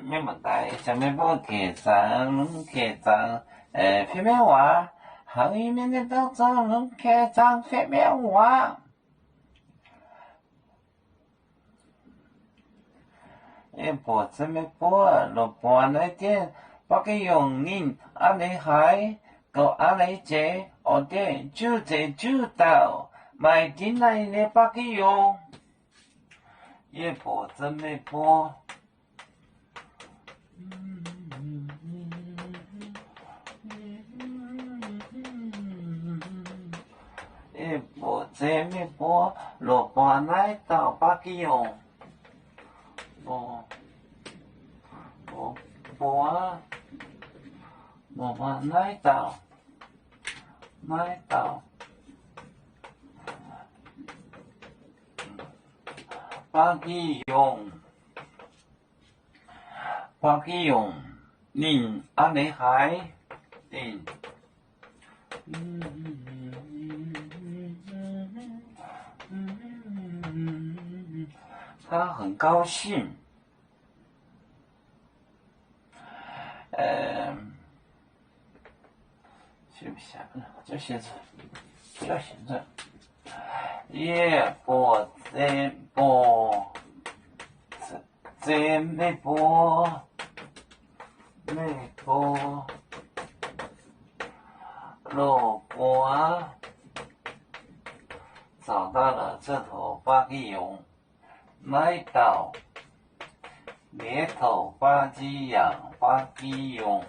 没问題，上面幫我劇場，飛咩話？行於面的當中，劇場飛咩話？一波這麼波，落波那天，把個用人安尼海，個安尼借，我哋就這就到，買進來的把個用，一波這麼波。一波这么波，落波来到巴基用，落波来到巴基用，你安尼海，他很高兴，写不下了，就写着，也波这波，这没波，落波，找到了这头巴基用。来到猎头巴基养巴基用，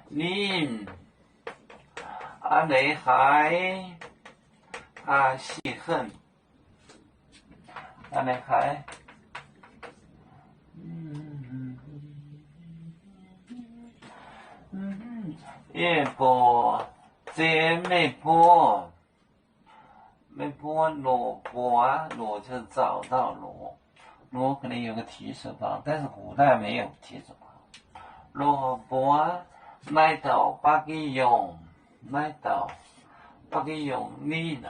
你安尼海他喜恨，安尼海，一波这没波。没波裸就找到裸可能有个提手旁，但是古代没有提手旁。裸波来到巴基用，你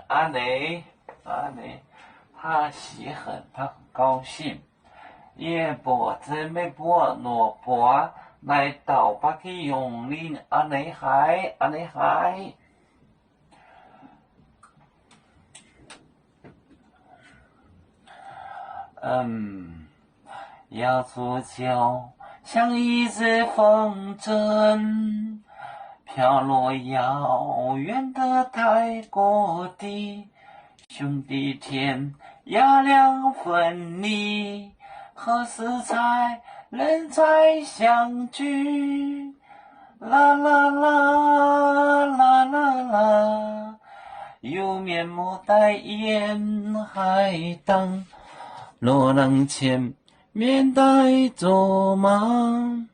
安尼，他喜很，他很高兴。也波这没波裸波来到巴基用，你安尼海。要出礁，像一只风筝，飘落遥远的泰国地。兄弟天涯两分离，何时才能再相聚？啦啦啦啦啦啦，有面目待沿海荡。若能前面带走吗？